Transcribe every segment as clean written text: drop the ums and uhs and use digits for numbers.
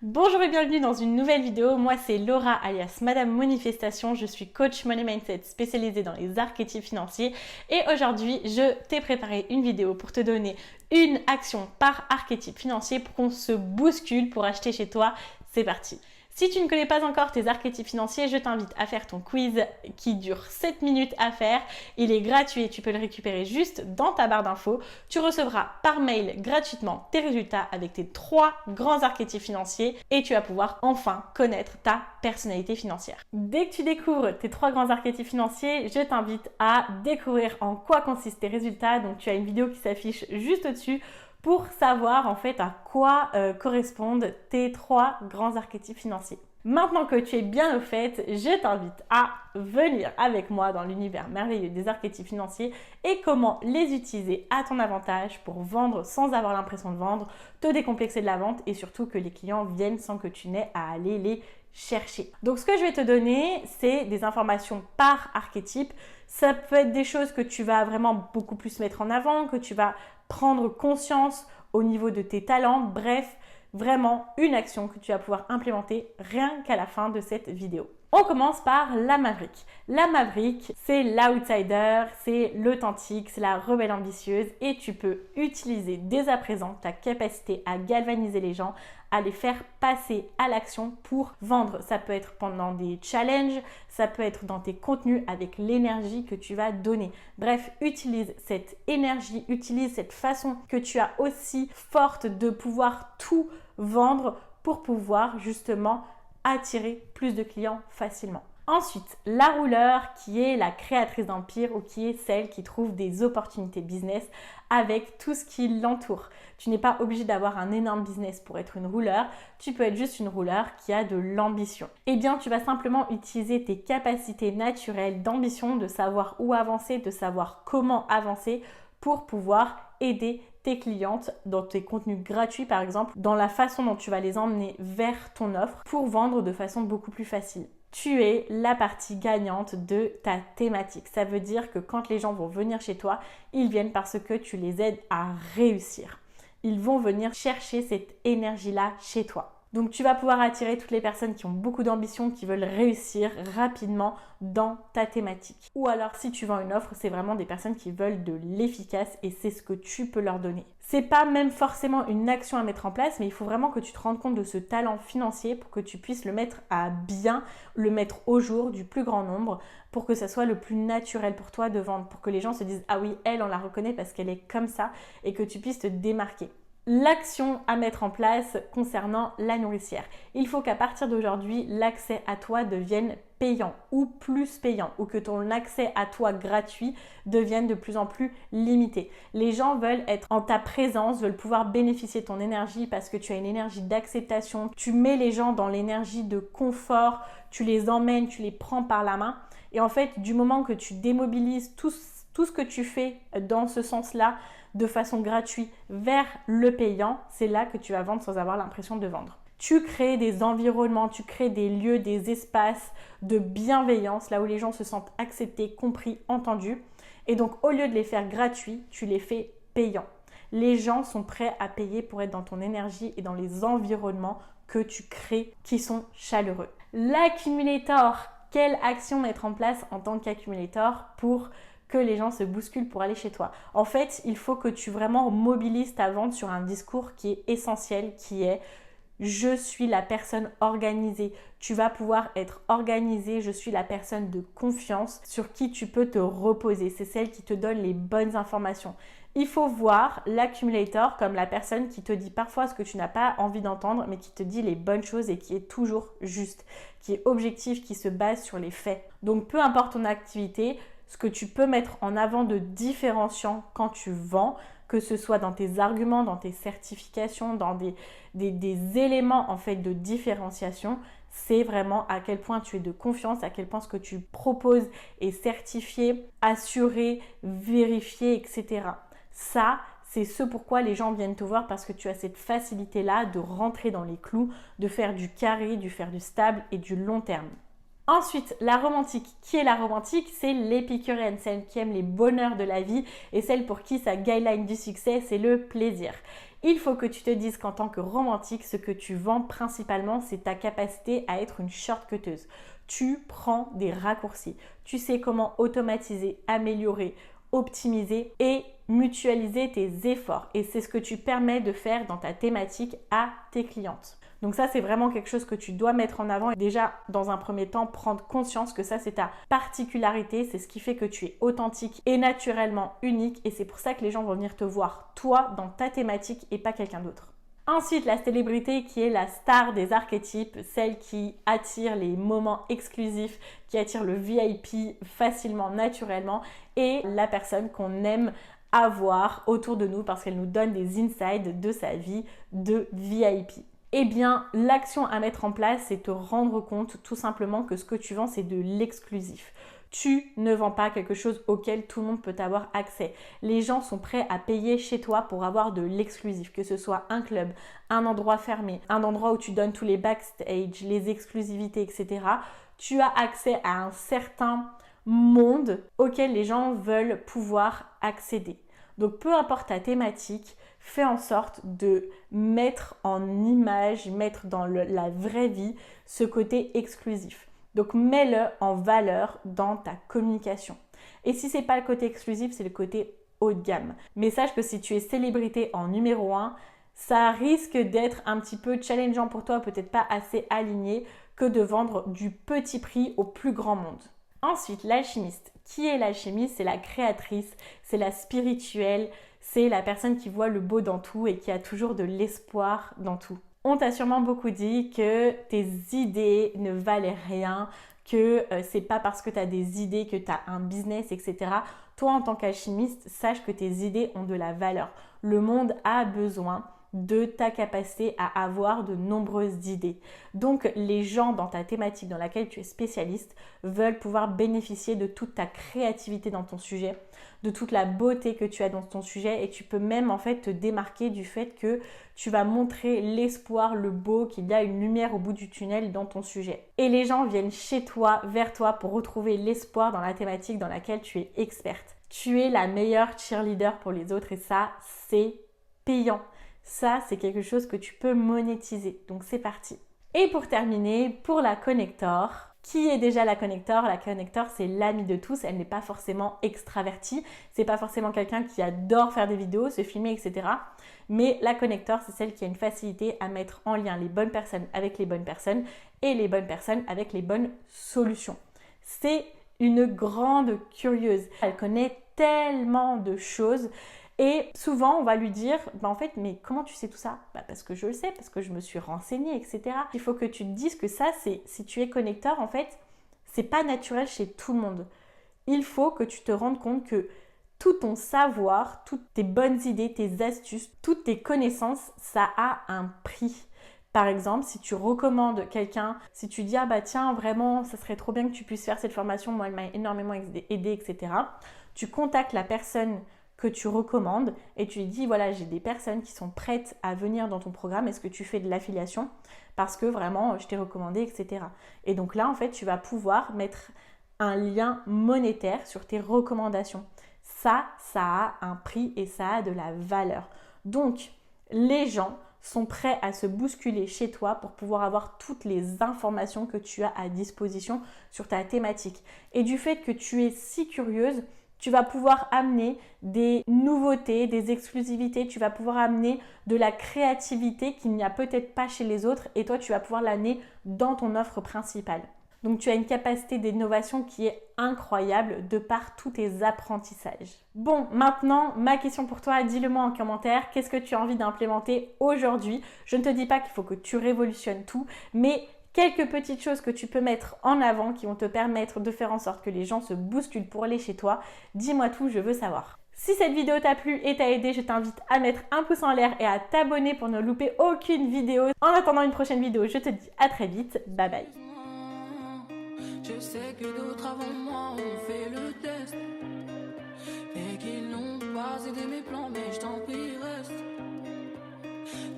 Bonjour et bienvenue dans une nouvelle vidéo. Moi c'est Laura alias Madame Manifestation. Je suis coach Money Mindset spécialisée dans les archétypes financiers et aujourd'hui je t'ai préparé une vidéo pour te donner une action par archétype financier pour qu'on se bouscule pour acheter chez toi. C'est parti! Si tu ne connais pas encore tes archétypes financiers, je t'invite à faire ton quiz qui dure 7 minutes à faire. Il est gratuit et tu peux le récupérer juste dans ta barre d'infos. Tu recevras par mail gratuitement tes résultats avec tes 3 grands archétypes financiers et tu vas pouvoir enfin connaître ta personnalité financière. Dès que tu découvres tes 3 grands archétypes financiers, je t'invite à découvrir en quoi consistent tes résultats. Donc tu as une vidéo qui s'affiche juste au-dessus pour savoir en fait à quoi correspondent tes 3 grands archétypes financiers. Maintenant que tu es bien au fait, je t'invite à venir avec moi dans l'univers merveilleux des archétypes financiers et comment les utiliser à ton avantage pour vendre sans avoir l'impression de vendre, te décomplexer de la vente et surtout que les clients viennent sans que tu n'aies à aller les chercher. Donc ce que je vais te donner, c'est des informations par archétype. Ça peut être des choses que tu vas vraiment beaucoup plus mettre en avant, que tu vas prendre conscience au niveau de tes talents. Bref, vraiment une action que tu vas pouvoir implémenter rien qu'à la fin de cette vidéo. On commence par la Maverick. La Maverick, c'est l'outsider, c'est l'authentique, c'est la rebelle ambitieuse et tu peux utiliser dès à présent ta capacité à galvaniser les gens, à les faire passer à l'action pour vendre. Ça peut être pendant des challenges, ça peut être dans tes contenus avec l'énergie que tu vas donner. Bref, utilise cette énergie, utilise cette façon que tu as aussi forte de pouvoir tout vendre pour pouvoir justement attirer plus de clients facilement. Ensuite, la rouleur qui est la créatrice d'empire ou qui est celle qui trouve des opportunités business avec tout ce qui l'entoure. Tu n'es pas obligé d'avoir un énorme business pour être une rouleur, tu peux être juste une rouleur qui a de l'ambition. Eh bien, tu vas simplement utiliser tes capacités naturelles d'ambition, de savoir où avancer, de savoir comment avancer pour pouvoir aider tes clientes dans tes contenus gratuits par exemple, dans la façon dont tu vas les emmener vers ton offre pour vendre de façon beaucoup plus facile. Tu es la partie gagnante de ta thématique. Ça veut dire que quand les gens vont venir chez toi, ils viennent parce que tu les aides à réussir. Ils vont venir chercher cette énergie-là chez toi. Donc tu vas pouvoir attirer toutes les personnes qui ont beaucoup d'ambition, qui veulent réussir rapidement dans ta thématique. Ou alors si tu vends une offre, c'est vraiment des personnes qui veulent de l'efficace et c'est ce que tu peux leur donner. C'est pas même forcément une action à mettre en place, mais il faut vraiment que tu te rendes compte de ce talent financier pour que tu puisses le mettre à bien, le mettre au jour du plus grand nombre, pour que ça soit le plus naturel pour toi de vendre, pour que les gens se disent « Ah oui, elle, on la reconnaît parce qu'elle est comme ça » et que tu puisses te démarquer. L'action à mettre en place concernant la nourricière. Il faut qu'à partir d'aujourd'hui, l'accès à toi devienne payant ou plus payant ou que ton accès à toi gratuit devienne de plus en plus limité. Les gens veulent être en ta présence, veulent pouvoir bénéficier de ton énergie parce que tu as une énergie d'acceptation. Tu mets les gens dans l'énergie de confort, tu les emmènes, tu les prends par la main. Et en fait, du moment que tu démobilises tout ce que tu fais dans ce sens-là, de façon gratuite vers le payant, c'est là que tu vas vendre sans avoir l'impression de vendre. Tu crées des environnements, tu crées des lieux, des espaces de bienveillance, là où les gens se sentent acceptés, compris, entendus. Et donc, au lieu de les faire gratuits, tu les fais payants. Les gens sont prêts à payer pour être dans ton énergie et dans les environnements que tu crées qui sont chaleureux. L'accumulator, quelle action mettre en place en tant qu'accumulator pour que les gens se bousculent pour aller chez toi. En fait, il faut que tu vraiment mobilises ta vente sur un discours qui est essentiel, qui est « je suis la personne organisée ». Tu vas pouvoir être organisé, je suis la personne de confiance sur qui tu peux te reposer. C'est celle qui te donne les bonnes informations. Il faut voir l'accumulator comme la personne qui te dit parfois ce que tu n'as pas envie d'entendre, mais qui te dit les bonnes choses et qui est toujours juste, qui est objectif, qui se base sur les faits. Donc peu importe ton activité, ce que tu peux mettre en avant de différenciant quand tu vends, que ce soit dans tes arguments, dans tes certifications, dans des éléments en fait de différenciation, c'est vraiment à quel point tu es de confiance, à quel point ce que tu proposes est certifié, assuré, vérifié, etc. Ça, c'est ce pourquoi les gens viennent te voir parce que tu as cette facilité-là de rentrer dans les clous, de faire du carré, de faire du stable et du long terme. Ensuite, la romantique. Qui est la romantique? C'est l'épicurienne, celle qui aime les bonheurs de la vie et celle pour qui sa guideline du succès, c'est le plaisir. Il faut que tu te dises qu'en tant que romantique, ce que tu vends principalement, c'est ta capacité à être une shortcuteuse. Tu prends des raccourcis. Tu sais comment automatiser, améliorer, optimiser et mutualiser tes efforts. Et c'est ce que tu permets de faire dans ta thématique à tes clientes. Donc ça, c'est vraiment quelque chose que tu dois mettre en avant et déjà, dans un premier temps, prendre conscience que ça, c'est ta particularité, c'est ce qui fait que tu es authentique et naturellement unique et c'est pour ça que les gens vont venir te voir, toi, dans ta thématique et pas quelqu'un d'autre. Ensuite, la célébrité qui est la star des archétypes, celle qui attire les moments exclusifs, qui attire le VIP facilement, naturellement et la personne qu'on aime avoir autour de nous parce qu'elle nous donne des insights de sa vie de VIP. Eh bien, l'action à mettre en place, c'est te rendre compte tout simplement que ce que tu vends, c'est de l'exclusif. Tu ne vends pas quelque chose auquel tout le monde peut avoir accès. Les gens sont prêts à payer chez toi pour avoir de l'exclusif, que ce soit un club, un endroit fermé, un endroit où tu donnes tous les backstage, les exclusivités, etc. Tu as accès à un certain monde auquel les gens veulent pouvoir accéder. Donc, peu importe ta thématique, fais en sorte de mettre en image, mettre dans la vraie vie ce côté exclusif. Donc, mets-le en valeur dans ta communication. Et si ce n'est pas le côté exclusif, c'est le côté haut de gamme. Mais sache que si tu es célébrité en numéro 1, ça risque d'être un petit peu challengeant pour toi, peut-être pas assez aligné, que de vendre du petit prix au plus grand monde. Ensuite, l'alchimiste. Qui est l'alchimiste? C'est la créatrice, c'est la spirituelle, c'est la personne qui voit le beau dans tout et qui a toujours de l'espoir dans tout. On t'a sûrement beaucoup dit que tes idées ne valaient rien, que c'est pas parce que tu as des idées que tu as un business, etc. Toi, en tant qu'alchimiste, sache que tes idées ont de la valeur. Le monde a besoin de ta capacité à avoir de nombreuses idées. Donc, les gens dans ta thématique dans laquelle tu es spécialiste veulent pouvoir bénéficier de toute ta créativité dans ton sujet, de toute la beauté que tu as dans ton sujet et tu peux même en fait te démarquer du fait que tu vas montrer l'espoir, le beau, qu'il y a une lumière au bout du tunnel dans ton sujet. Et les gens viennent chez toi, vers toi pour retrouver l'espoir dans la thématique dans laquelle tu es experte. Tu es la meilleure cheerleader pour les autres et ça, c'est payant. Ça, c'est quelque chose que tu peux monétiser. Donc, c'est parti. Et pour terminer, pour la connector, qui est déjà la connector? La connector, c'est l'amie de tous. Elle n'est pas forcément extravertie. C'est pas forcément quelqu'un qui adore faire des vidéos, se filmer, etc. Mais la connector, c'est celle qui a une facilité à mettre en lien les bonnes personnes avec les bonnes personnes et les bonnes personnes avec les bonnes solutions. C'est une grande curieuse. Elle connaît tellement de choses. Et souvent, on va lui dire, en fait, mais comment tu sais tout ça? Parce que je le sais, parce que je me suis renseignée, etc. Il faut que tu te dises que ça, si tu es connecteur, en fait, c'est pas naturel chez tout le monde. Il faut que tu te rendes compte que tout ton savoir, toutes tes bonnes idées, tes astuces, toutes tes connaissances, ça a un prix. Par exemple, si tu recommandes quelqu'un, si tu dis, ah bah tiens, vraiment, ça serait trop bien que tu puisses faire cette formation, moi, elle m'a énormément aidé, etc. Tu contactes la personne que tu recommandes et tu lui dis voilà, j'ai des personnes qui sont prêtes à venir dans ton programme, est-ce que tu fais de l'affiliation parce que vraiment je t'ai recommandé, etc. Et donc là en fait tu vas pouvoir mettre un lien monétaire sur tes recommandations. Ça a un prix et ça a de la valeur. Donc les gens sont prêts à se bousculer chez toi pour pouvoir avoir toutes les informations que tu as à disposition sur ta thématique. Et du fait que tu es si curieuse, tu vas pouvoir amener des nouveautés, des exclusivités, tu vas pouvoir amener de la créativité qu'il n'y a peut-être pas chez les autres et toi tu vas pouvoir l'amener dans ton offre principale. Donc tu as une capacité d'innovation qui est incroyable de par tous tes apprentissages. Bon, maintenant, ma question pour toi, dis-le-moi en commentaire, qu'est-ce que tu as envie d'implémenter aujourd'hui? Je ne te dis pas qu'il faut que tu révolutionnes tout, mais quelques petites choses que tu peux mettre en avant qui vont te permettre de faire en sorte que les gens se bousculent pour aller chez toi. Dis-moi tout, je veux savoir. Si cette vidéo t'a plu et t'a aidé, je t'invite à mettre un pouce en l'air et à t'abonner pour ne louper aucune vidéo. En attendant une prochaine vidéo, je te dis à très vite. Bye bye. Je sais que d'autres avant moi ont fait le test et qu'ils n'ont pas aidé mes plans, mais je t'en prie reste.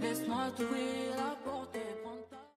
Laisse-moi t'ouvrir la